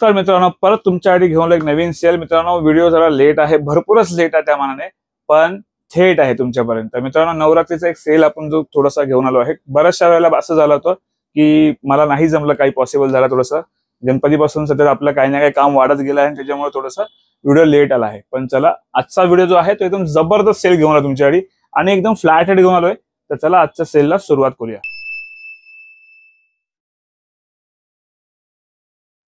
नमस्कार मित्रांनो, परत तुमच्यासाठी घेऊन एक नवीन सेल. मित्रांनो, व्हिडिओ जरा लेट आहे, भरपूरच लेट आहे त्या मानाने, पण थेट आहे तुमच्यापर्यंत. मित्रांनो, नवरात्रीचा एक सेल आपण जो थोडासा घेऊन आलो आहे. बऱ्याचशा वेळेला असं झालं होतं की मला नाही जमलं, काही पॉसिबल झालं थोडंसं. गणपतीपासून सध्या आपलं काही ना काही काम वाढत गेलं आहे, त्याच्यामुळे थोडंसं व्हिडिओ लेट आला आहे. पण चला, आजचा व्हिडिओ जो आहे तो एकदम जबरदस्त सेल घेऊन आलो तुमच्यासाठी आणि एकदम फ्लॅट रेट घेऊन आलोय. तर चला आजच्या सेलला सुरुवात करूया.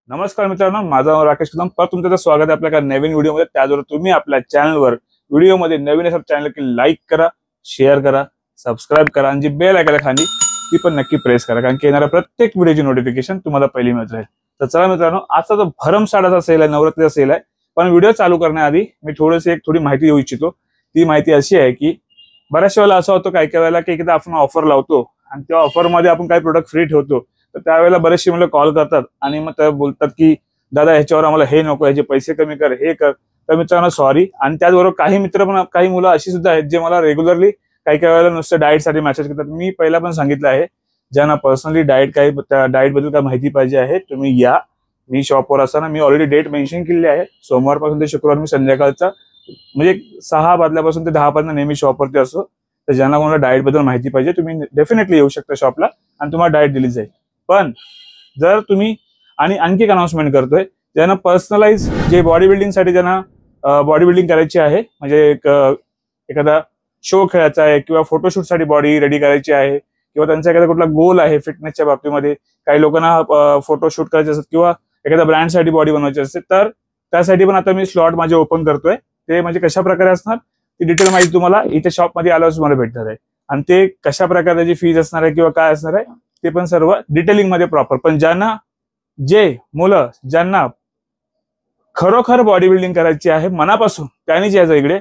नमस्कार मित्रांनो, माझं नाव राकेश कदम. परत तुमचं स्वागत आहे आपल्या नवीन व्हिडिओमध्ये. त्याचबरोबर तुम्ही आपल्या चॅनलवर व्हिडिओमध्ये नवीन असेल चॅनल की लाईक करा, शेअर करा, सबस्क्राईब करा आणि जी बेल आयकॉन खाली ती पण नक्की प्रेस करा, कारण की येणाऱ्या प्रत्येक व्हिडिओची नोटिफिकेशन तुम्हाला पहिली मिळत राहील. तर चला मित्रांनो, आजचा जो भरमसाठाचा सेल आहे, नवरात्रीचा सेल आहे. पण व्हिडिओ चालू करण्याआधी मी थोडी माहिती देऊ इच्छितो. ती माहिती अशी आहे की बऱ्याचशा वेळेला असं होतं, काही वेळेला की एकदा आपण ऑफर लावतो आणि त्या ऑफरमध्ये आपण काही प्रोडक्ट फ्री ठेवतो. तर त्यावेळेला बरेचसे मुलं कॉल करतात आणि मग ते बोलतात की दादा ह्याच्यावर आम्हाला हे नको, ह्याचे पैसे कमी कर, हे कर. तर मित्रांनो सॉरी. आणि त्याचबरोबर काही मित्र पण, काही मुलं अशी सुद्धा आहेत जे मला रेग्युलरली काही वेळेला नुसतं डाएटसाठी मेसेज करतात. मी पहिला पण सांगितलं आहे, ज्यांना पर्सनली डाएट बद्दल काय माहिती पाहिजे आहे तुम्ही या. मी शॉपवर असताना मी ऑलरेडी डेट मेन्शन केली आहे. सोमवारपासून ते शुक्रवार मी संध्याकाळचा म्हणजे 6 वाजल्यापासून ते 10 पर्यंत नेहमी शॉपवरती असतो. तर ज्यांना कोणाला डाएट बद्दल माहिती पाहिजे तुम्ही डेफिनेटली येऊ शकता शॉपला आणि तुम्हाला डाएट दिली जाईल. पण जर तुम्ही, आणि आणखी एक अनाउन्समेंट करतोय, ज्यांना पर्सनलाइज जे बॉडी बिल्डिंगसाठी ज्यांना बॉडी बिल्डिंग करायची आहे, म्हणजे एखादा शो खेळायचा आहे किंवा फोटोशूटसाठी बॉडी रेडी करायची आहे किंवा त्यांचा एखादा कुठला गोल आहे फिटनेसच्या बाबतीमध्ये, काही लोकांना फोटोशूट करायचे असतात किंवा एखाद्या ब्रँडसाठी बॉडी बनवायची असते, तर त्यासाठी पण आता मी स्लॉट माझे ओपन करतोय. ते म्हणजे कशा प्रकारे असणार ती डिटेल माहिती तुम्हाला इथे शॉपमध्ये आल्यावर तुम्हाला भेटणार आहे. आणि ते कशा प्रकारे त्याची फीज असणार आहे किंवा काय असणार आहे ते पण सर्व डिटेलिंग मध्ये प्रॉपर. पण ज्यांना खरोखर बॉडी बिल्डिंग करायची आहे मनापासून, त्यांनीच यायचं इकडे.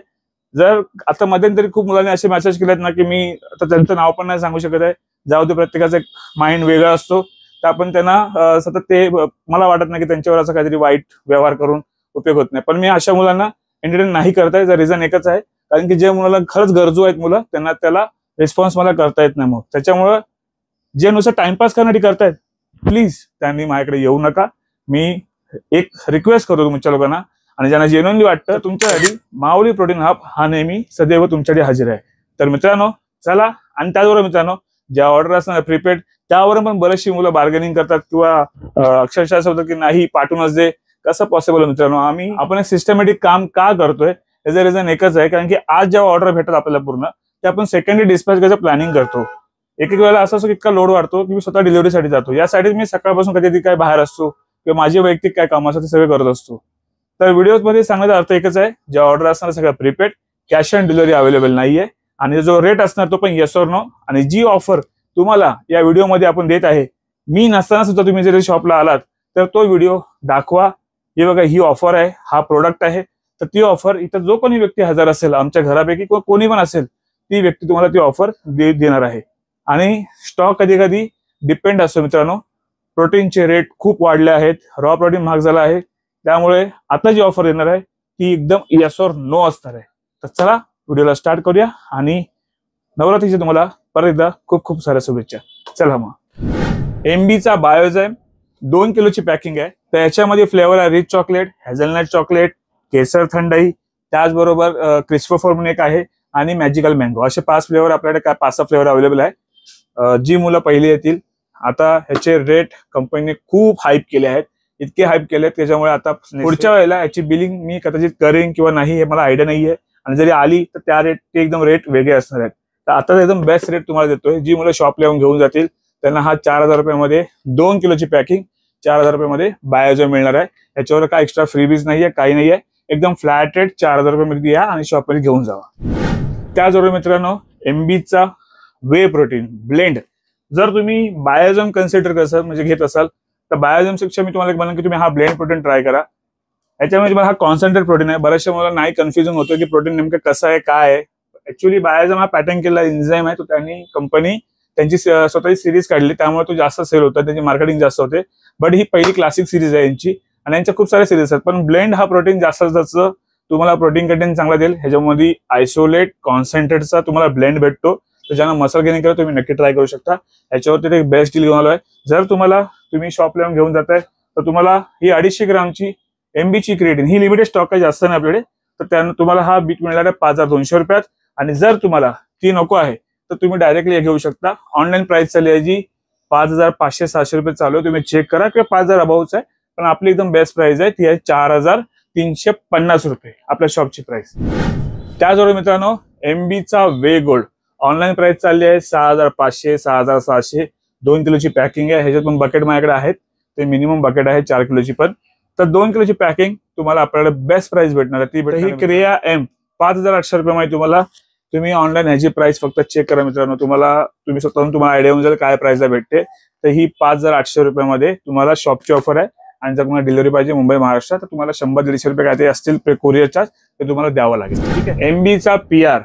जर आता मध्यंतरी खूप मुलांनी असे मेसेज केलेत ना की मी आता त्यांचं नाव पण नाही सांगू शकत आहे, जाऊ दे, प्रत्येकाचा एक माइंड वेगळा असतो. तर आपण त्यांना सतत ते, मला वाटत नाही की त्यांच्यावर असं काहीतरी वाईट व्यवहार करून उपयोग होत नाही. पण मी अशा मुलांना एंटरटेन नाही करताय. जर रिझन एकच आहे, कारण की जे मुलांना खरंच गरजू आहेत मुलं, त्याला रिस्पॉन्स मला करता येत नाही. मग त्याच्यामुळं जे नुसतं टाइमपास करण्यासाठी करतायत, प्लीज त्यांनी माझ्याकडे येऊ नका. मी एक रिक्वेस्ट करतो तुमच्या लोकांना, आणि ज्यांना जेन्युइनली वाटतं तुमच्यासाठी माऊली प्रोटीन हब हा नेहमी सदैव तुमच्यासाठी हजर आहे. तर मित्रांनो चला. आणि त्याचबरोबर मित्रांनो, ज्या ऑर्डर असणार प्रीपेड, त्यावर पण बरेचशी मुलं बार्गेनिंग करतात किंवा अक्षरशः असं होतं की नाही पाठवूनच दे. कसं पॉसिबल आहे मित्रांनो? आपण एक सिस्टमॅटिक काम का करतोय याचं रिझन एकच आहे, कारण की आज जेव्हा ऑर्डर भेटतात आपल्याला पूर्ण, ते आपण सेकंडली डिस्पॅच करायचं प्लॅनिंग करतो. एक वेळेला असं असं इतका लोड वाढतो की मी स्वतः डिलिव्हरीसाठी जातो. यासाठी मी सकाळपासून कधी काय बाहेर असतो किंवा माझे वैयक्तिक काय काम असतं ते सगळे करत असतो. तर व्हिडिओमध्ये सांगण्याचा अर्थ एकच आहे, ज्या ऑर्डर असणार सगळं prepaid, cash on delivery available नाहीये. आणि जो रेट असणार तो पण येस ऑर नो. आणि जी ऑफर तुम्हाला या व्हिडिओमध्ये आपण देत आहे, मी नसताना सुद्धा तुम्ही जर शॉपला आलात तर तो व्हिडिओ दाखवा. हे बघा, ही ऑफर आहे, हा प्रोडक्ट आहे. तर ती ऑफर इथं जो कोणी व्यक्ती हजर असेल आमच्या घरापैकी किंवा कोणी पण असेल, ती व्यक्ती तुम्हाला ती ऑफर देणार आहे. आणि स्टॉक कधी कधी डिपेंड असतो मित्रांनो. प्रोटीनचे रेट खूप वाढले आहेत, रॉ प्रोटीन महाग झाला आहे, त्यामुळे आता जी ऑफर देणार आहे ती एकदम येस ऑर नो असणार आहे. तर चला व्हिडिओला स्टार्ट करूया. आणि नवरात्रीचे तुम्हाला परत एकदा खूप खूप साऱ्या शुभेच्छा. चला मग. MBचा बायोझाइम 2 किलोची पॅकिंग आहे. तर याच्यामध्ये फ्लेवर आहे रिच चॉकलेट, हेझलनट चॉकलेट, केसर थंडाई, त्याचबरोबर क्रिस्टोफर म्हणून एक आहे, आणि मॅजिकल मँगो. असे 5 फ्लेवर आपल्याकडे 5-6 फ्लेवर अवेलेबल आहे. जी मुलं पहिली येतील, आता ह्याचे रेट कंपनीने खूप हाईप केले आहेत, इतके हाईप केले आहेत त्याच्यामुळे आता पुढच्या वेळेला याची बिलिंग मी कदाचित करेन किंवा नाही हे मला आयडिया नाहीये. आणि जरी आली तर त्या रेट ते एकदम रेट वेगळे असणार आहेत. तर आता एकदम बेस्ट रेट तुम्हाला देतोय. जी मुलं शॉपला येऊन घेऊन जातील त्यांना हा 4000 रुपयामध्ये 2 किलोची पॅकिंग 4000 रुपयामध्ये बायोझाइम मिळणार आहे. याच्यावर काय एक्स्ट्रा फ्रीबीज नाहीये, काही नाहीये. एकदम फ्लॅट रेट 4000 रुपयामध्ये या आणि शॉपमध्ये घेऊन जावा. त्याचबरोबर मित्रांनो, MBचा वे प्रोटीन ब्लेंड जर तुम्ही बायोझाइम कन्सिडर म्हणजे घेत असाल, तर बायोझाइम पेक्षा मी तुम्हाला म्हणेन की तुम्ही हा ब्लेंड प्रोटीन ट्राय करा. याच्यामध्ये तुम्हाला हा कॉन्सन्ट्रेट प्रोटीन आहे. बऱ्याचशा मला नाही कन्फ्युजन होतं की प्रोटीन नेमकं कसं आहे, काय आहे. ऍक्च्युअली बायोझाइम हा पॅटर्न केलेला एन्झाइम आहे. तो त्यांनी कंपनी त्यांची स्वतःची सिरीज काढली, त्यामुळे तो जास्त सेल होता, त्याची मार्केटिंग जास्त होते. बट ही पहिली क्लासिक सिरीज आहे यांची, आणि यांच्या खूप साऱ्या सिरीज आहेत. पण ब्लेंड हा प्रोटीन जास्त जास्त तुम्हाला प्रोटीन कंटेंट चांगला देईल. ह्याच्यामध्ये आयसोलेट कॉन्सन्ट्रेटचा तुम्हाला ब्लेंड भेटतो. तर ज्यांना मसल गेनिंग करायचं तुम्ही नक्की ट्राय करू शकता. याच्यावरती एक बेस्ट डील घेऊन आलोय. जर तुम्ही शॉपला घेऊन जाताय, तर तुम्हाला ही 250 ग्रामची MBची क्रिएटिन ही लिमिटेड स्टॉक आहे, जास्त नाही आपल्याकडे. तर त्यानं तुम्हाला हा बीट मिळणार आहे 5200 रुपयात. आणि जर तुम्हाला ती नको आहे तर तुम्ही डायरेक्टली घेऊ शकता. ऑनलाईन प्राइस चालली आहे जी 5500-600 रुपये चालू आहे. तुम्ही चेक करा किंवा 5000 अबाउच आहे, पण आपली एकदम बेस्ट प्राइस आहे ती आहे 4350 रुपये आपल्या शॉपची प्राइस. त्याचबरोबर मित्रांनो MBचा वे गोल्ड ऑनलाईन प्राइस चालली आहे 6500 6700. 2 किलोची पॅकिंग आहे. ह्याच्यात पण बकेट माझ्याकडे आहेत, ते मिनिमम बकेट आहे 4 किलोची पण. तर 2 किलोची पॅकिंग तुम्हाला आपल्याकडे बेस्ट प्राइस भेटणार आहे. ती ही क्रिया M 5800 रुपयामध्ये तुम्हाला. तुम्ही ऑनलाईन ह्याची प्राइस फक्त चेक करा मित्रांनो, तुम्ही स्वतःहून तुम्हाला आयडिया होऊन जाईल काय प्राइसला भेटते. तर ही 5800 रुपयामध्ये तुम्हाला शॉपची ऑफर आहे. आणि जर तुम्हाला डिलिव्हरी पाहिजे मुंबई महाराष्ट्र तर तुम्हाला 100-150 रुपये काय ते असतील कोरियर चार्ज, ते तुम्हाला द्यावं लागेल. ठीक आहे. MBचा PR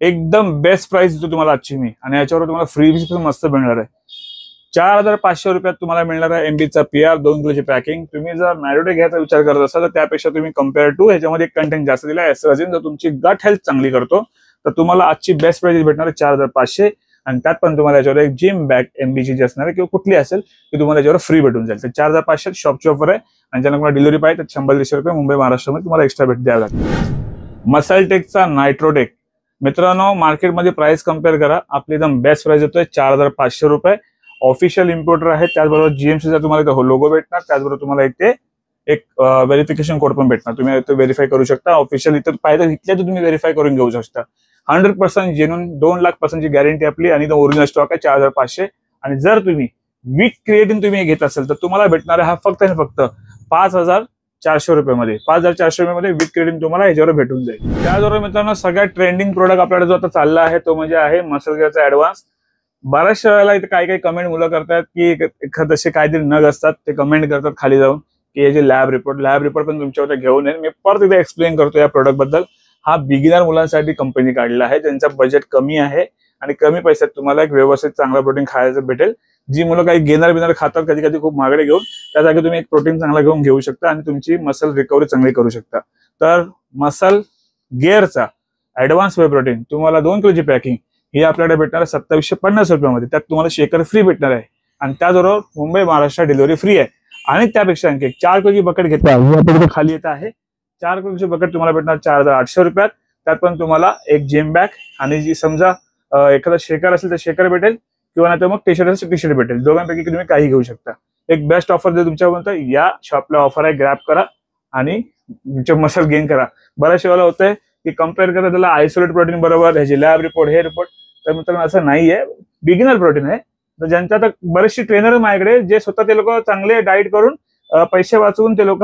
एकदम बेस्ट प्राइस देतो तुम्हाला आजची मी. आणि याच्यावर तुम्हाला फ्रीबीज पण मस्त मिळणार आहे. 4500 रुपयात तुम्हाला मिळणार आहे MBचा PR 2 किलोची पॅकिंग. तुम्ही जर मॅरोडे घ्यायचा विचार करत असाल तर त्यापेक्षा तुम्ही कम्पेअर टू ह्याच्यामध्ये कंटेंट जास्त दिला एस्ट्राझिन जर तुमची गट हेल्थ चांगली करतो तर तुम्हाला आजची बेस्ट प्राइस भेटणार आहे 4500. आणि त्यात पण तुम्हाला याच्यावर एक जिम बॅग MBची जी असणार आहे किंवा कुठली असेल ती तुम्हाला याच्यावर फ्री भेटून जाईल. तर 4500 शॉपची ऑफर आहे. आणि ज्यांना तुम्हाला डिलिव्हरी पाहिजे तर 100-150 रुपये मुंबई महाराष्ट्रामध्ये तुम्हाला एक्स्ट्रा भेट द्यावं लागेल. मसलटेकचा नायट्रोटेक मित्रांनो मार्केटमध्ये प्राइस कम्पेअर करा, आपली एकदम बेस्ट प्राइस येतोय 4500 रुपये. ऑफिशियल इम्पोर्टर आहे. त्याचबरोबर GMCचा तुम्हाला इथे लोगो भेटणार. त्याचबरोबर तुम्हाला इथे एक व्हेरिफिकेशन कोड पण भेटणार. तुम्ही इथे व्हेरीफाय करू शकता. ऑफिशियल इथं पाहिजे इथल्या तुम्ही व्हेरीफाय करून घेऊ शकता. 100% जेन्युइन 2,00,000% गॅरंटी आपली. आणि ओरिजिनल स्टॉक आहे 4500. आणि जर तुम्ही वीक क्रिएटिन तुम्ही घेत असेल तर तुम्हाला भेटणार आहे हा फक्त 5400 रुपयामध्ये. 5400 रुपयामध्ये वीक क्रिएटिन तुम्हाला ह्याच्यावर भेटून जाईल. त्याचबरोबर मित्रांनो सगळ्यात ट्रेंडिंग प्रोडक्ट आपल्याकडे जो आता चालला आहे तो म्हणजे आहे मसल गिअरचा ऍडव्हान्स. बऱ्याचशा वेळेला इथे काही कमेंट मुलं करतात की एखाद असे काहीतरी नग असतात ते कमेंट करतात खाली जाऊन की याचे लॅब रिपोर्ट पण तुमच्यावर घेऊन येईल. मी परत एकदा एक्सप्लेन करतो या प्रोडक्ट बद्दल. हा बिगिनर मुलांसाठी कंपनी काढला आहे, त्यांचा बजेट कमी आहे आणि कमी पैशात तुम्हाला एक व्यवस्थित चांगला प्रोटीन खायचं भेटेल. जी मुलं काही गेनर खातात कधी कधी खूप महागडे घेऊन, त्या जागी तुम्ही एक प्रोटीन चांगला घेऊ शकता आणि तुमची मसल रिकव्हरी चांगली करू शकता. तर मसल गिअरचा ऍडव्हान्स वे प्रोटीन तुम्हाला 2 किलोची पॅकिंग ही आपल्याकडे भेटणार आहे 2750 रुपयामध्ये. त्यात तुम्हाला शेकर फ्री भेटणार आहे. आणि त्याचबरोबर मुंबई महाराष्ट्र डिलिव्हरी फ्री आहे. आणि त्यापेक्षा आणखी 4 किलोची बकेट घेतला खाली येत आहे. 4 किलोची बकेट तुम्हाला भेटणार 4800 रुपयात. त्यात पण तुम्हाला एक जिम बॅग आणि जी समजा एखादा शेकर असेल तर शेकर भेटेल किंवा नाही तर मग टी शर्ट असेल टी शर्ट भेटेल. दोघांपैकी तुम्ही काही घेऊ शकता. एक बेस्ट ऑफर जे तुमच्यापर्यंत या शॉपला ऑफर आहे, ग्रॅब करा आणि तुमचे मसल गेन करा. बऱ्याचशा वेळेला होतंय की कम्पेअर करता त्याला आयसोलेट प्रोटीन बरोबर ह्याची लॅब रिपोर्ट हे रिपोर्ट. तर मित्रांनो असं नाहीये, बिगिनर प्रोटीन आहे. तर ज्यांच्या आता बरेचसे ट्रेनर माझ्याकडे जे स्वतः ते लोक चांगले डाएट करून पैसे वाचवून ते लोक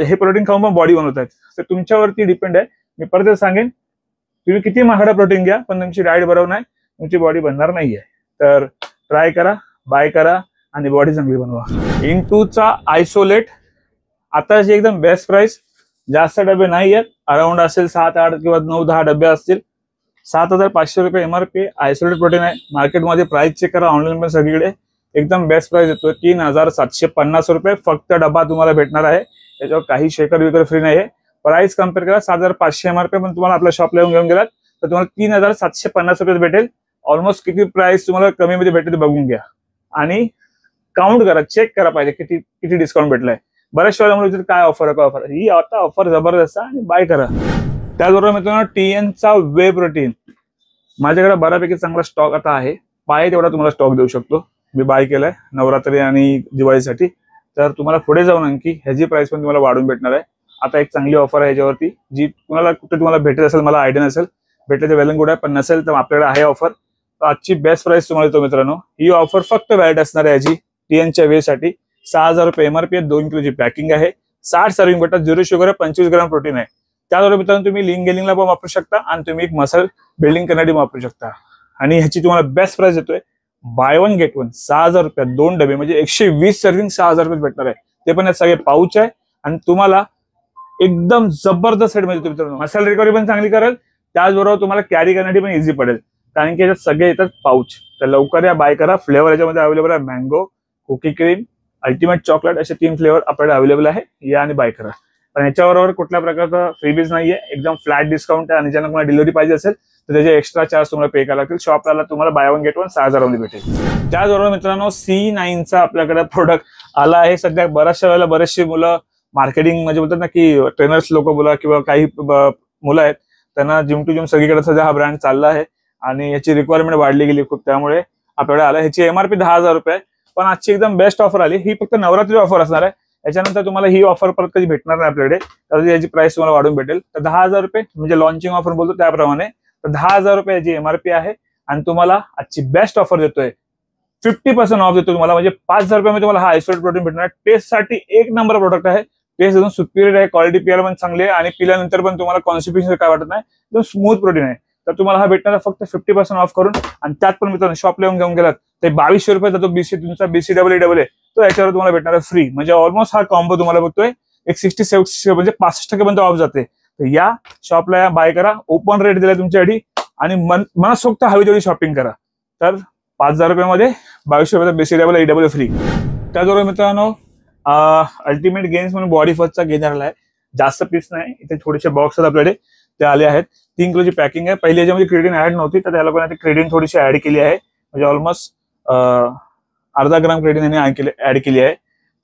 हे प्रोटीन खाऊन पण बॉडी बनवत आहेत. तर तुमच्यावरती डिपेंड आहे. मी परत सांगेन तुम्ही किती महागडा प्रोटीन घ्या पण तुमची डाएट बरोबर नाही तुमची बॉडी बनणार नाहीये. तर ट्राय करा, बाय करा आणि बॉडी चांगली बनवा. इंटूचा आयसोलेट आताची एकदम बेस्ट प्राइस. जास्त डबे नाही आहेत, अराउंड असेल 7-8 किंवा 9-10 डबे असतील. 7500 रुपये MRP आयसोलेट प्रोटीन आहे. मार्केटमध्ये प्राइस चेक करा, ऑनलाईन पण सगळीकडे एकदम बेस्ट प्राइस येतोय 3750 रुपये. फक्त डबा तुम्हाला भेटणार आहे, त्याच्यावर काही शेकर विकर फ्री नाही आहे. प्राइस कम्पेअर करा 7500 MRP पण तुम्हाला आपल्या शॉपला घेऊन गेलात तर तुम्हाला 3750 रुपये भेटेल. ऑलमोस्ट किती प्राइस तुम्हाला कमी मध्ये भेटेल बघून घ्या आणि काउंट करा, चेक करा पाहिजे किती डिस्काउंट भेटलाय. बऱ्याच वेळेला म्हणून काय ऑफर आहे, काय ऑफर ही आता ऑफर जबरदस्त आणि बाय करा. त्याचबरोबर मित्रांनो TNचा वे प्रोटीन माझ्याकडे बऱ्यापैकी चांगला स्टॉक आता आहे. पाहिजे तेवढा तुम्हाला स्टॉक देऊ शकतो. मी बाय केलाय नवरात्री आणि दिवाळीसाठी. तर तुम्हाला पुढे जाऊन आणखी ह्याची प्राइस पण तुम्हाला वाढून भेटणार आहे. आता एक चांगली ऑफर आहे ह्याच्यावरती जी कुणाला कुठे तुम्हाला भेटत असेल, मला आयडिया नसेल, भेटले तर वेल अँड गुड आहे, पण नसेल तर आपल्याकडे आहे ऑफर. तर आजची बेस्ट प्राइस तुम्हाला देतो मित्रांनो. ही ऑफर फक्त व्हॅलिड असणार आहे याची TNच्या वे साठी. 6000 रुपये MRP आहे. 2 किलोची पॅकिंग आहे. 60 सर्विंग भेटतात. 0 शुगर आहे, 25 ग्राम प्रोटीन आहे. त्याचबरोबर मित्रांनो तुम्ही लिंक गेलिंगला पण वापरू शकता आणि तुम्ही एक मसल बिल्डिंग करण्यासाठी वापरू शकता. आणि ह्याची तुम्हाला बेस्ट प्राइस देतोय बाय 1 गेट 1 6000 रुपयात 2 डबे म्हणजे 120 सर्विंग 6000 रुपये भेटणार आहे. ते पण यात सगळे पाऊच आहे आणि तुम्हाला एकदम जबरदस्त सेट मिळतो मित्रांनो. मसल रिकव्हरी पण चांगली करेल, त्याचबरोबर तुम्हाला कॅरी करण्यासाठी पण इझी पडेल कारण की याच्यात सगळे येतात पाऊच. तर लवकर या, बाय करा. फ्लेवर याच्यामध्ये अवेलेबल आहे mango, cookie cream, ultimate chocolate असे 3 फ्लेवर आपल्याकडे अवेलेबल आहे. या आणि बाय करा. पण याच्याबरोबर कुठल्या प्रकारचा फ्रीबीज नाहीये, एकदम फ्लॅट डिस्काउंट आहे. आणि ज्यांना तुम्हाला डिलिव्हरी पाहिजे असेल तर त्याचे एक्स्ट्रा चार्ज तुम्हाला पे करावे लागतील. शॉपला तुम्हाला बाय 1 गेट 1 6000 मध्ये भेटेल. त्याचबरोबर मित्रांनो C9चा आपल्याकडे प्रोडक्ट आला आहे. सध्या बऱ्याचशा वेळेला बरेचशी मुलं मार्केटिंग म्हणजे बोलतात ना की ट्रेनर्स लोक बोला किंवा काही मुलं आहेत त्यांना जिम टू जिम सगळीकडे सध्या हा ब्रँड चालला आहे आणि याची रिक्वायरमेंट वाढली गेली खूप, त्यामुळे आपल्याकडे आला. ह्याची MRP 10,000 रुपये, पण आजची एकदम बेस्ट ऑफर आली. ही फक्त नवरात्री ऑफर असणार आहे. याच्यानंतर तुम्हाला ही ऑफर परत कधी भेटणार नाही आपल्याकडे, तर याची प्राइस तुम्हाला वाढून भेटेल. तर 10,000 रुपये म्हणजे लॉन्चिंग ऑफर बोलतो त्याप्रमाणे. तर 10,000 रुपये याची MRP आहे आणि तुम्हाला आजची बेस्ट ऑफर देतोय, 50% ऑफ देतो तुम्हाला. म्हणजे 5,000 रुपयामध्ये तुम्हाला हा आयसोलेट प्रोटीन भेटणार. टेस्ट साठी एक नंबर प्रोडक्ट आहे. टेस्ट एकदम सुपिरियर आहे, क्वालिटी पियाला पण चांगली आहे आणि पिल्यानंतर पण तुम्हाला कॉन्स्टिपेशन काय वाटत नाही, एकदम स्मूथ प्रोटीन आहे. तर तुम्हाला हा भेटणार फक्त 50% ऑफ करून. आणि त्यात पण मित्रांनो शॉपला येऊन घेऊन गेलात ते 2200 रुपये जातो. तुमचा BCAA तो याच्यावर तुम्हाला भेटणार फ्री. म्हणजे ऑलमोस्ट हा कॉम्बो तुम्हाला बघतोय एक 67 म्हणजे 65% पर्यंत ऑफ जाते. तर या शॉपला या, बाय करा. ओपन रेट दिलाय तुमच्यासाठी आणि मनसोक्त हवी तेवढी शॉपिंग करा. तर 5,000 रुपयामध्ये 2200 रुपयाचा BCAA फ्री. त्याचबरोबर मित्रांनो अल्टिमेट गेम्स म्हणून बॉडी फर्स्टचा गेन झालेला आहे. जास्त पीस नाही, इथे थोडेसे बॉक्स आहेत आपल्याकडे, ते आले आहेत. 3 किलोची पॅकिंग आहे. पहिली याच्यामध्ये क्रेडिन ऍड नव्हती, तर त्याला पण क्रेडिन थोडीशी ऍड केली आहे. म्हणजे ऑलमोस्ट अर्धा ग्राम क्रेडिन यांनी ऍड केली आहे.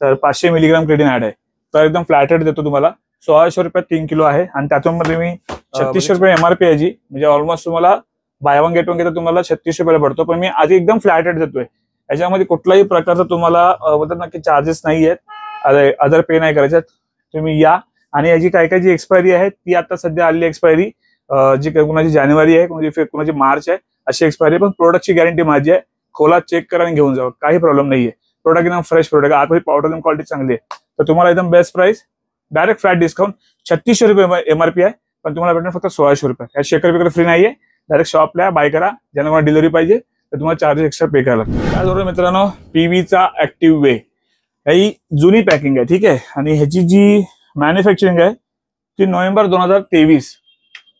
तर 500 मिलीग्राम क्रेडिन ऍड आहे. तर एकदम फ्लॅट रेट देतो तुम्हाला. 1600 रुपयात 3 किलो आहे आणि त्यातून मध्ये मी 3600 रुपये MRP याची, म्हणजे ऑलमोस्ट तुम्हाला बाय वन गेट वन घेता तुम्हाला 3600 रुपयाला पडतो. पण मी आधी एकदम फ्लॅट रेट देतोय. याच्यामध्ये कुठलाही प्रकारचा तुम्हाला बोलतात ना की चार्जेस नाही आहेत, अदर पे नाही करायच्यात. तुम्ही या. आणि याची काय काय जी एक्सपायरी आहे ती आता सध्या आलेली एक्सपायरी, जी कोणाची जानेवारी आहे, कोणाची मार्च आहे, अशी एक्सपायरी. पण प्रोडक्टची गॅरंटी माझी आहे. खोला, चेक करा आणि घेऊन जावा, काही प्रॉब्लेम नाहीये. प्रोडक्ट एकदम फ्रेश प्रोडक्ट, आतमध्ये पावडर क्वालिटी चांगली आहे. तर तुम्हाला एकदम best price, direct flat discount 3600 रुपये MRP आहे, पण तुम्हाला भेटणार फक्त 1600 रुपये. या शेकर वगैरे फ्री नाहीये. डायरेक्ट शॉपला बाय करा. ज्यांना मला डिलिव्हरी पाहिजे तर तुम्हाला चार्जेस एक्स्ट्रा पे करायला लागतात. त्याचबरोबर मित्रांनो PVचा ऍक्टिव्ह वे, ही जुनी पॅकिंग आहे, ठीक आहे. आणि ह्याची जी मॅन्युफॅक्चरिंग आहे ती नोव्हेंबर 2023,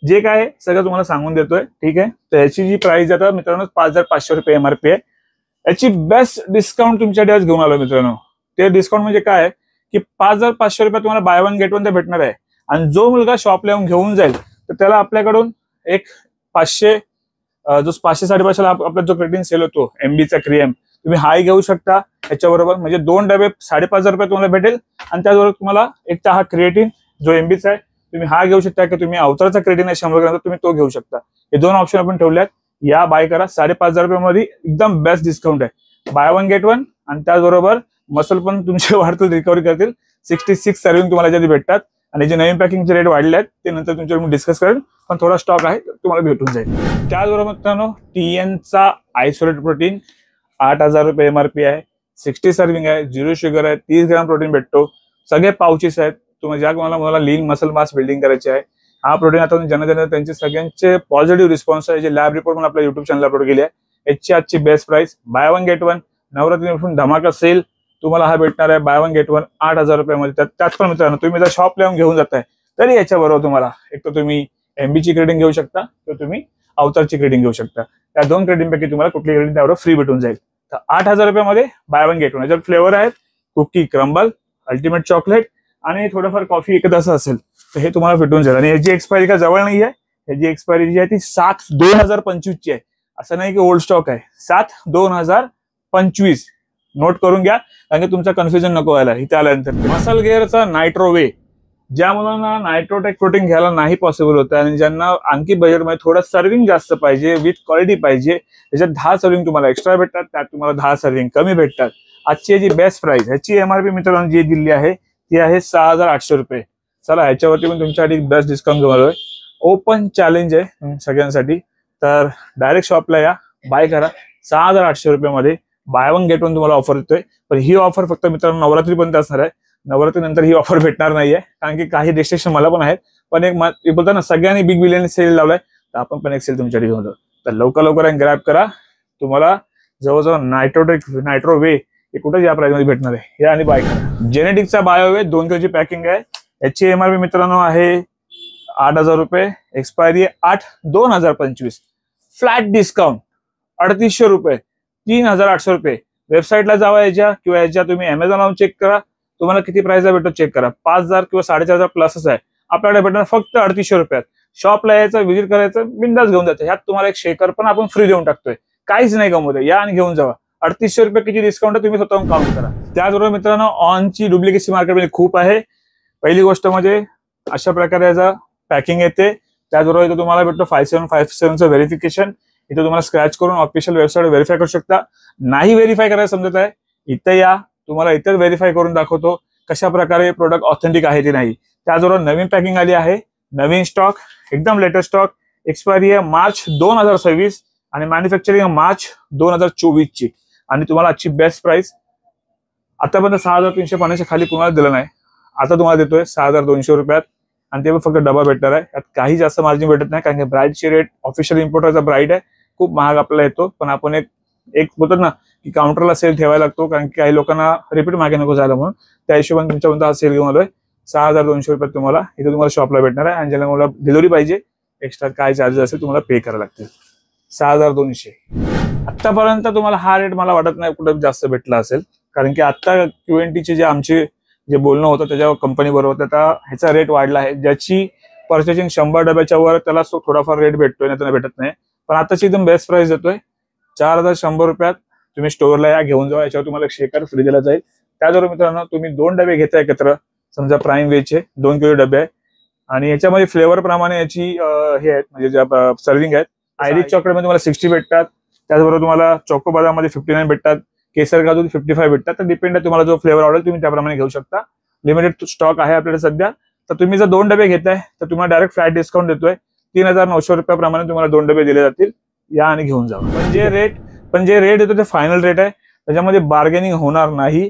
जे काय सगळं तुम्हाला सांगून देतोय, ठीक आहे. तर याची जी प्राइस आता मित्रांनो 5,500 रुपये MRP आहे. याची बेस्ट डिस्काउंट तुमच्यासाठी आज घेऊन आलो मित्रांनो. ते डिस्काउंट म्हणजे काय की 5,500 रुपये तुम्हाला बाय वन गेट वन ते भेटणार आहे. आणि जो मुलगा शॉपला येऊन घेऊन जाईल तर त्याला आपल्याकडून एक 500 जो 500-550 आपला जो क्रेडिन सेल होतो MBचा क्रिएम, तुम्ही हाय घेऊ शकता याच्याबरोबर. म्हणजे 2 डबे 5,500 रुपये तुम्हाला भेटेल. आणि त्याचबरोबर तुम्हाला एक हा क्रिएटिन जो MBचा आहे तुम्ही हा घेऊ शकता, की तुम्ही अवतारचा क्रेडिन आहे 100 ग्रॅम तुम्ही तो घेऊ शकता. हे 2 ऑप्शन आपण ठेवले आहेत. या बाय करा. 5,500 रुपयामध्ये एकदम बेस्ट डिस्काउंट आहे. By one get one. आणि त्याचबरोबर मसल पण तुमचे वाढतील, रिकव्हरी करतील. 66 सर्विंग तुम्हाला ज्याची भेटतात. आणि जे नवीन पॅकिंगचे रेट वाढले आहेत ते नंतर तुमच्यावर मी डिस्कस करेन, पण थोडा स्टॉक आहे तुम्हाला भेटून जाईल. त्याचबरोबर मित्रांनो TNचा आयसोलेट प्रोटीन 8,000 रुपये MRP आहे. 60 सर्विंग आहे, 0 शुगर आहे, 30 ग्राम प्रोटीन भेटतो. सगळे पाउचेस आहेत. तुम्हाला ज्या मला लीन मसल मास बिल्डिंग करायचे आहे, हा प्रोटीन आता ज्यांना त्यांचे सगळ्यांचे पॉझिटिव्ह रिस्पॉन्स आहे. जे लॅब रिपोर्ट पण आपल्या युट्यूब चॅनल अपलोड केली आहे. याची आजची best price, by one get one Navratri धमाका सेल तुम्हाला हा भेटणार आहे. बाय वन गेट वन 8,000 रुपयामध्ये. त्यात पण मित्रांनो तुम्ही जर शॉपला येऊन घेऊन जाताय तरी याच्याबरोबर तुम्हाला एक तर तुम्ही MBची क्रेडिंग घेऊ शकता किंवा तुम्ही अवतारची क्रेडिंग घेऊ शकता. त्या 2 क्रेडिंग पैकी तुम्हाला कुठली क्रेडिंग त्यावर फ्री भेटून जाईल. तर 8,000 रुपयामध्ये बाय वन गेट वन. याच्यात फ्लेवर आहेत कुकी, क्रम्बल, अल्टिमेट चॉकलेट आणि थोडंफार कॉफी एकच असं असेल, तर हे तुम्हाला भेटून जाईल. आणि याची एक्सपायरी का जवळ नाही आहे. याची एक्सपायरी जी आहे ती 7/2025 ची आहे. असं नाही की ओल्ड स्टॉक आहे. 7/2025 नोट करून घ्या, कारण की तुमचा कन्फ्युजन नको व्हायला इथे आल्यानंतर. मसल गेअरचा नायट्रो वे, ज्या मुलांना नायट्रोटेक प्रोटीन घ्यायला नाही पॉसिबल होतं आणि ज्यांना आणखी बजेटमध्ये थोडं सर्विंग जास्त पाहिजे, विथ क्वालिटी पाहिजे, त्याच्यात 10 सर्विंग तुम्हाला एक्स्ट्रा भेटतात. त्यात तुम्हाला 10 सर्विंग कमी भेटतात. आजची याची बेस्ट प्राइस, ह्याची MRP मित्रांनो जी दिली आहे ती आहे 6,800 रुपये. चला ह्याच्यावरती पण तुमच्यासाठी बेस्ट डिस्काउंट घेऊन ओपन चॅलेंज आहे सगळ्यांसाठी. तर डायरेक्ट शॉपला या, बाय करा. 6,800 रुपयामध्ये बाय वन गेट वन तुम्हाला ऑफर देतोय. पण ही ऑफर फक्त मित्रांनो नवरात्रीपर्यंत असणार आहे. नवरात्रीनंतर ही ऑफर भेटणार नाहीये, कारण की काही रिस्ट्रिक्शन मला पण आहेत. पण एक बोलता ना सगळ्यांनी बिग बिलियन सेल लावलाय, तर आपण पण एक सेल तुमच्यासाठी घेऊन जाऊ. तर लवकर ग्रॅब करा. तुम्हाला जवळजवळ नायट्रो वे हे कुठे या प्राइस मध्ये भेटणार आहे, हे आणि बाय करा. जेनेटिकचा बायोवे 2 किलोची पॅकिंग आहे. याची MRP मित्रांनो आहे 8,000 रुपये. एक्सपायरी 8/2025. फ्लॅट डिस्काउंट 3,800 रुपये, 3,800 रुपये. वेबसाईटला जावा याच्या, किंवा याच्या तुम्ही Amazon चेक करा, तुम्हाला किती प्राइसला भेटतो चेक करा. 5,000 किंवा 4,500 प्लसच आहे. आपल्याकडे भेटणार फक्त 3,800 रुपयात. शॉपला यायचं, व्हिजिट करायचं, बिंदास घेऊन जायचं. ह्यात तुम्हाला एक शेकर पण आपण फ्री देऊन टाकतोय. काहीच नाही कमवतोय. या आणि घेऊन जावा. 3800 रुपये किती डिस्काउंट आहे तुम्ही स्वतःहून काउंट करा. त्याचबरोबर मित्रांनो ऑनची डुप्लिकेसी मार्केटमध्ये खूप आहे. पहिली गोष्ट म्हणजे अशा प्रकारे याचा पॅकिंग येते. त्याचबरोबर इथं तुम्हाला भेटतो 5757चं व्हेरिफिकेशन. इथे तुम्हाला स्क्रॅच करून ऑफिशियल वेबसाईट व्हेरीफाय करू शकता. नाही व्हेरीफाय करायला समजत आहे इथं या, तुम्हाला इथं व्हेरीफाय करून दाखवतो कशा प्रकारे प्रोडक्ट ऑथेंटिक आहे की नाही. त्याचबरोबर नवीन पॅकिंग आली आहे, नवीन स्टॉक, एकदम लेटेस्ट स्टॉक. एक्सपायरी आहे मार्च 2026 आणि मॅन्युफॅक्चरिंग मार्च 2024 ची. आणि तुम्हाला आजची बेस्ट प्राइस आतापर्यंत 6350 खाली कुणाला दिलं नाही. आता तुम्हाला देतोय 6200 रुपयात आणि ते पण फक्त डबा भेटणार आहे. यात काही जास्त मार्जिन भेटत नाही कारण की ब्राईडची रेट ऑफिशियल इम्पोर्टरचा ब्राईड आहे, खूप महाग आपल्याला येतो. पण आपण एक बोलतात ना की काउंटरला सेल ठेवायला लागतो कारण की काही लोकांना रिपीट मागे नको झालं म्हणून. त्या हिशोबाने तुमच्यापर्यंत हा सेल घेऊन आलोय. 6200 रुपयात तुम्हाला इथे तुम्हाला शॉपला भेटणार आहे. आणि ज्याला मला डिलिव्हरी पाहिजे एक्स्ट्रा काय चार्जेस असेल तुम्हाला पे करायला लागतील. 6200. आतापर्यंत तुम्हाला हा रेट मला वाटत नाही कुठे जास्त भेटला असेल कारण की आता Q&Tचे जे आमचे जे बोलणं होतं त्याच्यावर कंपनी बरोबर आता ह्याचा रेट वाढला आहे. ज्याची परचेसिंग 100 डब्याच्या वर त्याला थोडाफार रेट भेटतोय, नाही तर भेटत नाही. पण आताची एकदम बेस्ट प्राइस देतोय 4100 रुपयात. तुम्ही स्टोअरला या, घेऊन जावा. याच्यावर तुम्हाला एक शेकर फ्री दिला जाईल. त्याचबरोबर मित्रांनो तुम्ही 2 डबे घेताय एकत्र, समजा प्राईम वेजचे 2 किलो डबे आहे आणि याच्यामध्ये फ्लेवर प्रमाणे याची हे आहेत म्हणजे ज्या सर्विंग आहेत. आयरिश चॉकलेट मध्ये तुम्हाला 60 भेटतात. त्याचबरोबर तुम्हाला चोको बदाम मध्ये 59 भेटतात, केसर काजू 55 भेटतात. तर डिपेंड आहे तुम्हाला जो फ्लेवर आवडेल तुम्ही त्याप्रमाणे घेऊ शकता. लिमिटेड स्टॉक आहे आपल्याकडे सध्या. तर तुम्ही जर 2 डबे घेताय तर तुम्हाला डायरेक्ट फ्लॅट डिस्काउंट देतोय. 3900 रुपयाप्रमाणे तुम्हाला 2 डबे दिले जातील. या आणि घेऊन जावा. पण जे रेट येतो ते फायनल रेट आहे, त्याच्यामध्ये बार्गेनिंग होणार नाही.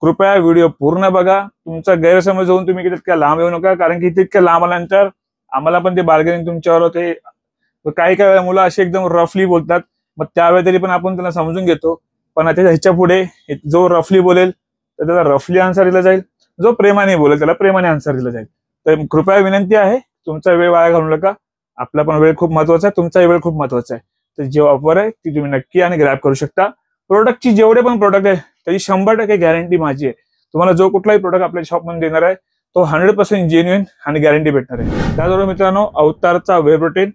कृपया व्हिडिओ पूर्ण बघा. तुमचा गैरसमज होऊन तुम्ही तितक्या लांब येऊ नका कारण की तितक्या लांब आल्यानंतर आम्हाला पण ते बार्गेनिंग तुमच्यावर होते. काही काही मुलं असे एकदम रफली बोलतात, मग त्यावेळी तरी पण आपण त्यांना समजून घेतो. पण आता ह्याच्या पुढे जो रफली बोलेल तर त्याला रफली आन्सर दिला जाईल, जो प्रेमाने बोलेल त्याला प्रेमाने आन्सर दिला जाईल. तर कृपया विनंती आहे तुमचा वेळ वाया घालवू नका. आपला पण वेळ खूप महत्वाचा आहे, तुमचा वेळ खूप महत्वाचा आहे. तर जे ऑफर आहे ती तुम्ही नक्की आणि ग्रॅब करू शकता. प्रोडक्टची जेवढे पण प्रोडक्ट आहे त्याची 100% गॅरंटी माझी आहे. तुम्हाला जो कुठलाही प्रोडक्ट आपल्या शॉपमध्ये देणार आहे तो 100% जेन्युइन आणि गॅरंटी भेटणार आहे. त्याचबरोबर मित्रांनो अवतारचा वे प्रोटीन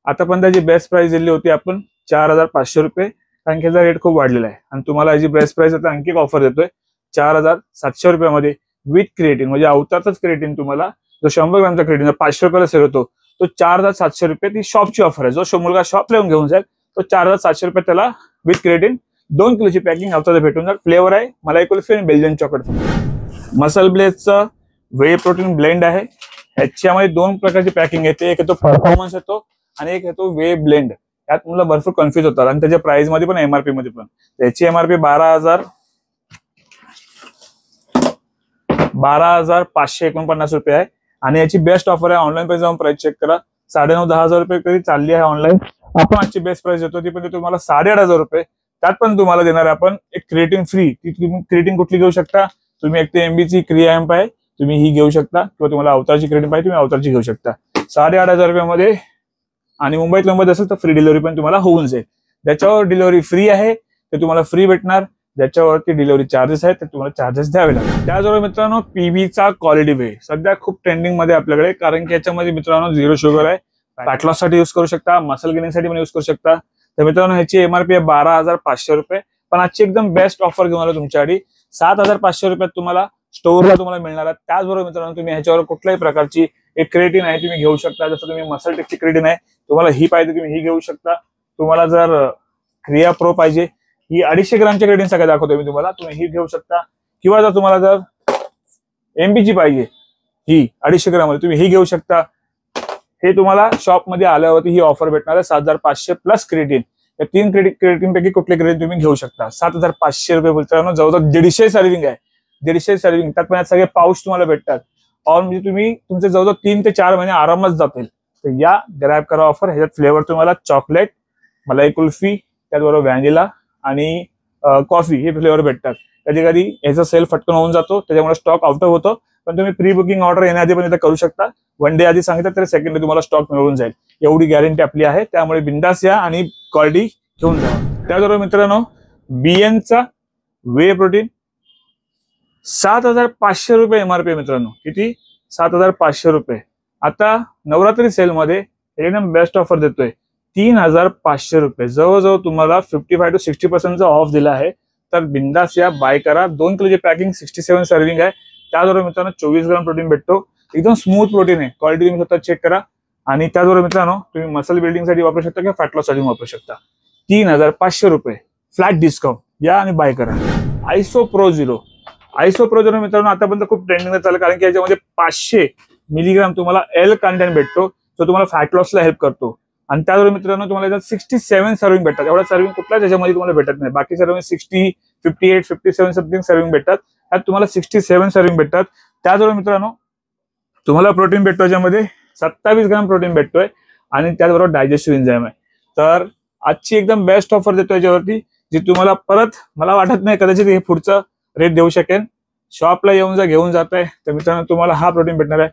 आतापर्यंत जी बेस्ट प्राइस दिली होती आपण 4500 रुपये, कारण की याचा रेट खूप वाढलेला आहे. आणि तुम्हाला याची बेस्ट प्राइस आता आणखी ऑफर देतोय 4700 रुपयामध्ये विथ क्रिएटिन. म्हणजे अवतारचाच क्रिएटिन तुम्हाला जो 100 ग्रामचा क्रिएटिन 500 रुपयाला सेल होतो तो 4700 रुपये ती शॉपची ऑफर आहे. जो मुलगा शॉपला येऊन घेऊन जाईल तो 4700 रुपये त्याला विथ क्रिएटिन 2 किलोची पॅकिंग अवतार भेटून जाईल. फ्लेवर आहे मलाई कुल्फी आणि बेल्जियन चॉकलेट. मसल ब्लेजचा वे प्रोटीन ब्लेंड आहे. ह्याच्यामध्ये 2 प्रकारची पॅकिंग येते, एक येतो परफॉर्मन्स येतो आणि एक येतो वे ब्लेंड. यात मुलं भरपूर कन्फ्युज होतात आणि त्याच्या प्राइस मध्ये पण एमआरपी मध्ये पण. त्याची एमआरपी 12,549 रुपये आहे आणि याची बेस्ट ऑफर आहे. ऑनलाईन पैसे जाऊन प्राइस चेक करा, 9,500 रुपये तरी चालली आहे ऑनलाईन. आपण आजची बेस्ट प्राइस देतो ती पण तुम्हाला 8,500 रुपये. त्यात पण तुम्हाला देणार आहे आपण एक क्रिएटिन फ्री. ती तुम्ही क्रिएटिन कुठली घेऊ शकता, तुम्ही एक ते MBची क्रिया एम्प आहे तुम्ही ही घेऊ शकता, किंवा तुम्हाला अवतारची क्रिएटिन पाहिजे तुम्ही अवतारची घेऊ शकता. 8,500 रुपयामध्ये. आणि मुंबईत मुंबईत असेल तर फ्री डिलिव्हरी पण तुम्हाला होऊन जाईल. ज्याच्यावर डिलिव्हरी फ्री आहे ते तुम्हाला फ्री भेटणार, ज्याच्यावरती डिलिव्हरी चार्जेस आहेत ते तुम्हाला चार्जेस द्यावे लागतात. त्याचबरोबर मित्रांनो PBचा क्वालिटी वे सध्या खूप ट्रेंडिंग मध्ये आपल्याकडे, कारण की याच्यामध्ये मित्रांनो 0 शुगर आहे. फॅट लॉस साठी युज करू शकता, मसल गेनिंग साठी पण युज करू शकता. तर मित्रांनो ह्याची एमआरपी आहे 12,500 रुपये. पण आजची एकदम बेस्ट ऑफर घेऊन आलो तुमच्यासाठी 7,500 रुपयात तुम्हाला स्टोअरला तुम्हाला मिळणार आहे. त्याचबरोबर मित्रांनो तुम्ही ह्याच्यावर कुठल्याही प्रकारची एक क्रिएटिन आहे तुम्ही घेऊ शकता. जसं तुम्ही मसल टेकची क्रिएटिन आहे तुम्हाला ही पाहिजे तुम्ही ही घेऊ शकता. तुम्हाला जर क्रिया प्रो पाहिजे ही 250 ग्रामची क्रिएटिन सगळं दाखवतो मी तुम्हाला, तुम्ही ही घेऊ शकता. किंवा जर तुम्हाला जर MBची पाहिजे ही 250 ग्राम मध्ये तुम्ही ही घेऊ शकता. हे तुम्हाला शॉप मध्ये आल्यावरती ही ऑफर भेटणार आहे 7,500 प्लस क्रिएटिन. या 3 क्रिएटिन पैकी कुठले क्रिएटिन तुम्ही घेऊ शकता. 7,500 रुपये मित्रांनो, जवळजवळ 150 सर्विंग आहे. 150 सर्विंग, त्यात पण सगळे पाऊच तुम्हाला भेटतात. और म्हणजे तुम्ही तुमचे जवळजवळ 3 ते 4 महिने आरामात जातील. तर या ग्रॅब करा ऑफर. ह्याच्यात फ्लेवर तुम्हाला चॉकलेट, मलाई कुल्फी, त्याचबरोबर व्हॅनिला आणि कॉफी हे फ्लेवर भेटतात. कधी कधी याचा सेल फटकन होऊन जातो त्याच्यामुळे स्टॉक आउट ऑफ होतो. पण तुम्ही प्री बुकिंग ऑर्डर येण्याआधी पण इथं करू शकता. 1 डे आधी सांगितलं तर सेकंड डे तुम्हाला स्टॉक मिळून जाईल, एवढी गॅरंटी आपली आहे. त्यामुळे बिंदास या आणि क्वालिटी घेऊन जा. त्याचबरोबर मित्रांनो BNचा वे प्रोटीन 7,500 रुपये एमआरपी मित्रांनो. किती? 7,500 रुपये. आता नवरात्री सेल मध्ये एकदम बेस्ट ऑफर देतोय 3,500 रुपये, जवळजवळ तुम्हाला 55 to 60% ऑफ दिला आहे. तर बिंदास या, बाय करा. 2 किलोची पॅकिंग, 67 सर्विंग आहे. त्याचबरोबर मित्रांनो 24 ग्राम प्रोटीन भेटतो. एकदम स्मूथ प्रोटीन आहे, क्वालिटी तुम्ही स्वतः चेक करा. आणि त्याचबरोबर मित्रांनो तुम्ही मसल बिल्डिंग साठी वापरू शकता किंवा फॅट लॉस साठी वापरू शकता. 3,500 रुपये फ्लॅट डिस्काउंट. या आणि बाय करा. आयसोप्रो झिरो मित्रांनो आतापर्यंत खूप ट्रेंडिंग चाललं, कारण की याच्यामध्ये 500 मिलीग्राम तुम्हाला एल कंटेंट भेटतो, जो तुम्हाला फॅट लॉसला हेल्प करतो. आणि त्याचबरोबर मित्रांनो तुम्हाला याच्यात 67 सर्विंग भेटतात. एवढा सर्विंग कुठल्याच त्याच्यामध्ये तुम्हाला भेटत नाही. बाकी सर्विंग 60, 58, 57 समथिंग सर्विंग भेटतात. त्यात तुम्हाला 67 सर्विंग भेटतात. त्याचबरोबर मित्रांनो तुम्हाला प्रोटीन भेटतो, याच्यामध्ये 27 ग्राम प्रोटीन भेटतोय आणि त्याचबरोबर डायजेस्टिव्ह एन्झाइम आहे. तर आजची एकदम बेस्ट ऑफर देतो याच्यावरती, जी तुम्हाला परत मला वाटत नाही कदाचित हे पुढचं रेट देऊ शकेल. शॉपला येऊन घेऊन जाताय तर मित्रांनो तुम्हाला हा प्रोटीन भेटणार आहे.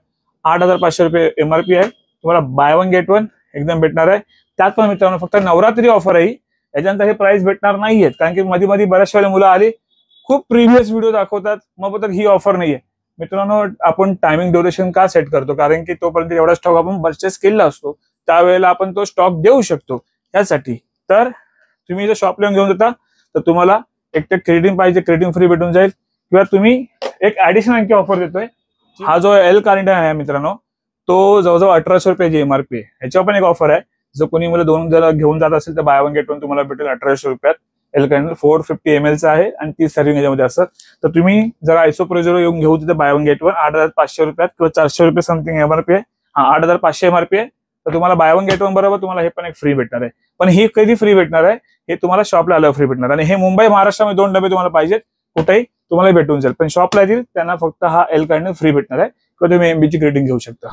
8,500 रुपये MRP आहे. तुम्हाला बाय वन गेट वन एकदम भेटणार आहे. त्यात पण मित्रांनो फक्त नवरात्री ऑफर आहे. याच्यानंतर हे प्राइस भेटणार नाहीये, कारण की मध्ये मध्ये बऱ्याच वेळेला मुलं आली, खूप प्रिव्हियस व्हिडिओ दाखवतात, मग बोलतात ही ऑफर नाहीये. मित्रांनो आपण टायमिंग ड्युरेशन का सेट करतो, कारण की तोपर्यंत एवढा स्टॉक आपण परचेस केलेला असतो, त्यावेळेला आपण तो स्टॉक देऊ शकतो यासाठी. तर तुम्ही जर शॉपला येऊन घेऊन जाता तर तुम्हाला एक तर क्रेडिट पाहिजे, क्रेडिट फ्री भेटून जाईल, किंवा तुम्ही एक ऍडिशनल आणखी ऑफर देतोय. हा जो एल कार्निटन आहे मित्रांनो, तो जवळजवळ 1,800 रुपयाची MRP आहे. ह्याच्यावर पण एक ऑफर आहे. जर कोणी मला 2 जर घेऊन जात असेल तर बाय वन गेट वन तुम्हाला भेटेल 1,800 रुपयात. एल कार्निटन 450 ml चा आहे आणि 30 सर्विंग याच्यामध्ये असतात. तर तुम्ही जर आयसोप्रो झिरो येऊन घेऊ तिथे बाय वन गेट वन 8,500 रुपयात किंवा 400 रुपये समथिंग MRP आहे. 8,500 MRP आहे. तर तुम्हाला बाय वन गेट वन बरोबर तुम्हाला हे पण एक फ्री भेटणार आहे. पण ही कधी फ्री भेटणार आहे, हे तुम्हाला शॉपला आल्यावर फ्री भेटणार. आणि हे मुंबई महाराष्ट्रामध्ये 2 डबे तुम्हाला पाहिजेत, कुठेही तुम्हाला भेटून जाईल. पण शॉपला येतील त्यांना फक्त हा एल कार्निटन फ्री भेटणार आहे, किंवा तुम्ही MB ची ग्रेडिंग घेऊ शकता.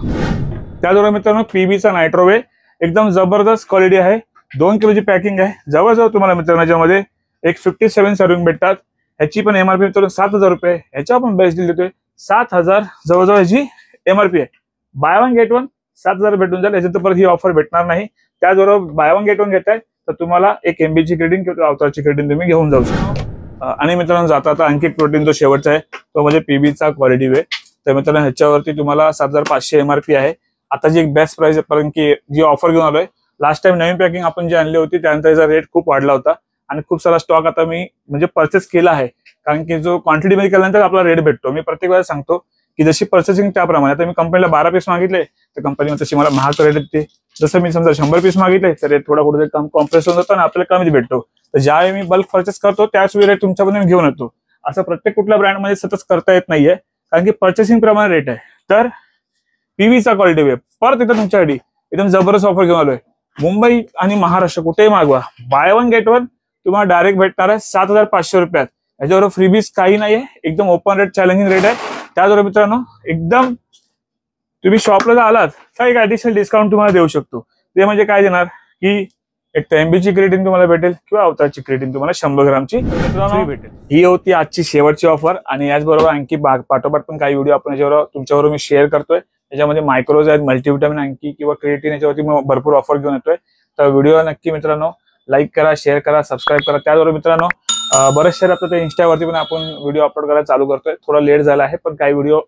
त्याचबरोबर मित्रांनो PBचा नायट्रोवे एकदम जबरदस्त क्वालिटी आहे. 2 किलोची पॅकिंग आहे. जवळजवळ तुम्हाला मित्रांनो याच्यामध्ये एक 57 सर्विंग भेटतात. ह्याची पण MRP मित्रांनो 7,000 रुपये. ह्याच्या पण बेस्ट डील देतोय 7,000 जवळजवळ ह्याची MRP आहे. बाय वन गेट वन 7,000 भेटून जाईल. याच्यात परत ही ऑफर भेटणार नाही. त्याचबरोबर बाय वन गेट वन घेताय तर तुम्हाला एक MB ची ग्रेडिंग किंवा अवतारची ग्रेडिंग तुम्ही घेऊन जाऊ शकता. आणि मित्रांनो जाता आता आणखी एक प्रोटीन जो शेवटचा आहे तो म्हणजे PBचा क्वालिटी वे. तर मित्रांनो ह्याच्यावरती तुम्हाला 7,500 MRP आहे. आता जी एक बेस्ट प्राइस आहे, कारण की जी ऑफर घेऊन आलोय. लास्ट टाइम नवीन पॅकिंग आपण जी आणली होती त्यानंतर याचा रेट खूप वाढला होता आणि खूप सारा स्टॉक आता मी म्हणजे परचेस केला आहे, कारण की जो क्वांटिटी मध्ये केल्यानंतर आपला रेट भेटतो. मी प्रत्येक वेळेला सांगतो की जशी परचेसिंग त्याप्रमाणे. आता मी कंपनीला 12 पीस मागितले तर कंपनीमध्ये तशी मला महाग रेट देते. जसं मी समजा 100 पीस मागितले तर रेट थोडा कुठे कम कॉम्प्रेस होऊन जातो आणि आपल्याला कमी भेटतो. तर ज्यावेळी मी बल्क परचेस करतो त्याच वेळी रेट तुमच्यापर्यंत घेऊन येतो. असं प्रत्येक कुठल्या ब्रँडमध्ये सतत करता येत नाहीये, कारण की परचेसिंग प्रमाणे रेट आहे. तर PBचा क्वालिटी वे परत इथं तुमच्यासाठी एकदम जबरदस्त ऑफर घेऊन आलोय. मुंबई आणि महाराष्ट्र कुठेही मागवा, बाय वन गेट वन तुम्हाला डायरेक्ट भेटणार आहे 7,500 रुपयात. याच्यावर फ्रीबीज काही नाहीये, एकदम ओपन रेट चॅलेंजिंग रेट आहे. त्याचबरोबर मित्रांनो एकदम तुम्ही शॉपला जर आलात तर एक ऍडिशनल डिस्काउंट तुम्हाला देऊ शकतो. ते म्हणजे काय देणार की एक तर MB ची क्रेडिट तुम्हाला भेटेल किंवा अवतारची क्रेडिट तुम्हाला 100 ग्रामची फ्री भेटेल. ही होती आजची शेवटची ऑफर. आणि याचबरोबर आणखी पाठोपाठ पण काही व्हिडिओ आपण याच्यावर तुमच्यावर मी शेअर करतोय. त्याच्यामध्ये मायक्रोज आहेत, मल्टीव्हिटॅमिन आणखी किंवा क्रिएटिन याच्यावरती भरपूर ऑफर घेऊन येतोय. तर व्हिडिओ नक्की मित्रांनो लाईक करा, शेअर करा, सबस्क्राईब करा. त्याचबरोबर मित्रांनो बरेचसे आता ते इंस्टावरती पण आपण व्हिडिओ अपलोड करायला चालू करतोय. थोडा लेट झाला आहे, पण काही व्हिडिओ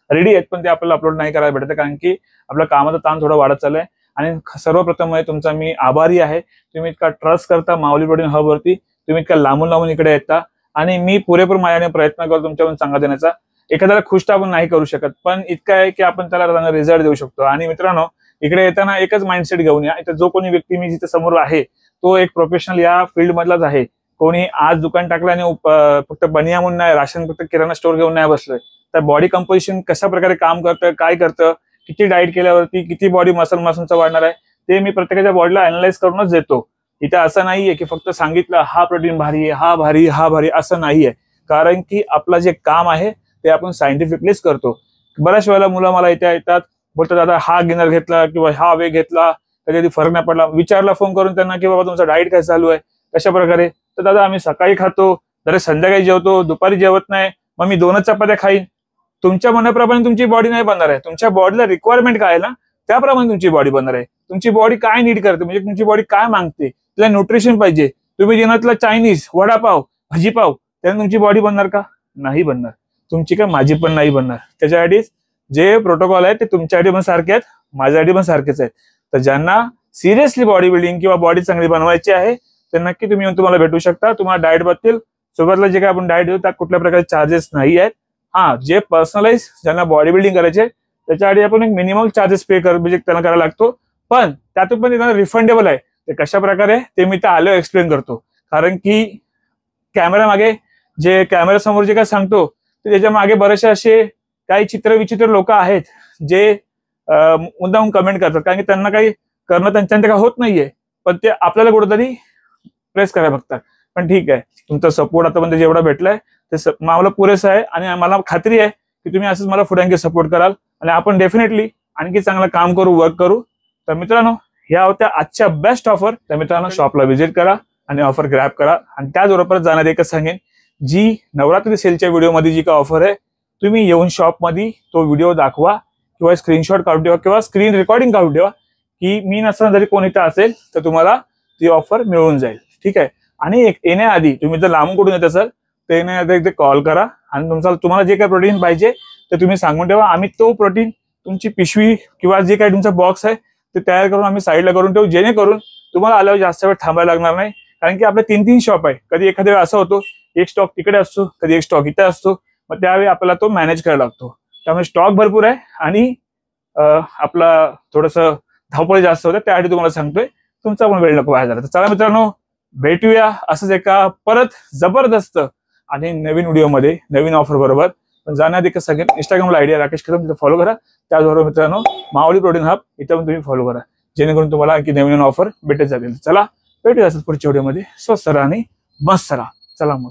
रेडी आहेत पण ते आपल्याला अपलोड नाही करायला भेटत, कारण की आपल्या कामाचा ताण थोडा वाढत चाललाय. आणि सर्वप्रथम म्हणजे तुमचा मी आभारी आहे. तुम्ही इतका ट्रस्ट करता माऊली प्रोटीन हब वरती. तुम्ही इतका लांबून इकडे येता आणि मी पुरेपूर माझ्याने प्रयत्न करतो तुमच्याकडून चांगला देण्याचा. एखाद्याला खुश तर आपण नाही करू शकत, पण इतकं आहे की आपण त्याला चांगला रिझल्ट देऊ शकतो. आणि मित्रांनो इकडे येताना एकच माइंडसेट घेऊन या. इथं जो कोणी व्यक्ती मी जिथे समोर आहे तो एक प्रोफेशनल या फील्ड मधलाच आहे. कोणी आज दुकान टाकलं आणि फक्त बनिया म्हणून नाही, राशन फक्त किराणा स्टोअर घेऊन नाही बसलोय. तर बॉडी कंपोजिशन कशा प्रकारे काम करतं, काय करतं, किती डाएट केल्यावरती किती बॉडी मसलचं वाढणार आहे, ते मी प्रत्येकाच्या बॉडीला अनालाइज करूनच देतो. इथं असं नाहीये की फक्त सांगितलं हा प्रोटीन भारी आहे, हा भारी, हा भारी, असं नाहीये. कारण की आपलं जे काम आहे ते आपण सायंटिफिकलीच करतो. बऱ्याच वेळेला मुलं मला इथे येतात, बोलतात दादा हा गिनर घेतला किंवा हा वे घेतला कधी फरक नाही पडला. विचारला फोन करून त्यांना की बाबा तुमचा डाएट काय चालू आहे, कशा प्रकारे. तर दादा आम्ही सकाळी खातो, जरा संध्याकाळी जेवतो, दुपारी जेवत नाही, मग मी 2च चपात्या खाईन. तुमच्या मनाप्रमाणे तुमची बॉडी नाही बनणार आहे. तुमच्या बॉडीला रिक्वायरमेंट काय आहे ना त्याप्रमाणे तुमची बॉडी बनणार आहे. तुमची बॉडी काय नीड करते, म्हणजे तुमची बॉडी काय मागते, तिला न्यूट्रिशन पाहिजे. तुम्ही दिनातला चायनीज, वडापाव, भाजीपाव त्याने तुमची बॉडी बनणार का? नाही बनणार. तुमची काय माझी पण नाही बनणार. त्याच्यासाठी जे प्रोटोकॉल आहे ते तुमच्यासाठी पण सारखे आहेत, माझ्यासाठी पण सारखेच आहेत. तर ज्यांना सिरियसली बॉडी बिल्डिंग किंवा बॉडी चांगली बनवायची आहे तर नक्की तुम्ही येऊन तुम्हाला भेटू शकता. तुम्हाला डाएट बद्दल सोबतला जे काय आपण डाएट देऊ त्यात कुठल्या प्रकारचे चार्जेस नाही आहेत. हा, जे पर्सनलाइज ज्यांना बॉडी बिल्डिंग करायचे त्याच्यासाठी आपण एक मिनिमम चार्जेस पे म्हणजे त्यांना करायला लागतो, पण त्यातून पण त्यांना रिफंडेबल आहे. ते कशा प्रकारे ते मी तर आलो एक्सप्लेन करतो. कारण की कॅमेरा मागे जे कॅमेरा समोर जे काय सांगतो ते त्याच्या मागे बरेचसे असे काही चित्रविचित्र लोक आहेत जे मुद्दाम कमेंट करतात, कारण की त्यांना काही करणं त्यांच्याकडे काय होत नाहीये, पण ते आपल्याला कुठेतरी प्रेस करायला बघतात. पण ठीक आहे, तुमचा सपोर्ट आतापर्यंत जेवढा भेटलाय ते मला पुरेसं आहे आणि मला खात्री आहे की तुम्ही असंच मला पुढे आणखी सपोर्ट कराल आणि आपण डेफिनेटली आणखी चांगलं काम करू, वर्क करू. तर मित्रांनो, ह्या होत्या आजच्या बेस्ट ऑफर. तर मित्रांनो, शॉपला व्हिजिट करा आणि ऑफर ग्रॅब करा. आणि त्याचबरोबर जाण्यात एकच सांगेन, जी नवरात्री सेलच्या व्हिडिओमध्ये जी काय ऑफर आहे तुम्ही येऊन शॉपमध्ये तो व्हिडिओ दाखवा किंवा स्क्रीनशॉट काढून ठेवा किंवा स्क्रीन रेकॉर्डिंग काढून ठेवा की मी नसताना जरी कोणी इथं असेल तर तुम्हाला ती ऑफर मिळून जाईल. ठीक आहे. आणि येण्याआधी तुम्ही जर लांबून कुठून येत असाल तर येण्याआधी एकदा कॉल करा आणि तुम्हाला जे काही प्रोटीन पाहिजे ते तुम्ही सांगून ठेवा. आम्ही तो प्रोटीन तुमची पिशवी किंवा जे काही तुमचा बॉक्स आहे ते तयार करून आम्ही साईडला करून ठेवू, जेणेकरून तुम्हाला आल्यावर जास्त वेळ थांबायला लागणार नाही. कारण की आपले 3-3 शॉप आहे. कधी एखाद्या वेळ असं होतो एक स्टॉक तिकडे असतो, कधी एक स्टॉक इथे असतो, मग त्यावेळी आपल्याला तो मॅनेज करायला लागतो. त्यामुळे स्टॉक भरपूर आहे आणि आपला थोडंसं धावपळ जास्त होतं, त्यासाठी तुम्हाला सांगतोय तुमचा पण वेळ नको व्हायला झाला. तर चला मित्रांनो, भेटूया असंच एका परत जबरदस्त आणि नवीन व्हिडिओमध्ये नवीन ऑफर बरोबर. पण जाण्याआधी कसं सगळं इंस्टाग्रामला आयडिया राकेश कदम, तिथे फॉलो करा. त्याचबरोबर मित्रांनो, माऊली प्रोटीन हब इथं पण तुम्ही फॉलो करा, जेणेकरून तुम्हाला आणखी नवीन ऑफर भेटत जातील. चला भेटूया असंच पुढच्या व्हिडिओमध्ये. स्वस्त राहा आणि मस्त राहा. चला मग.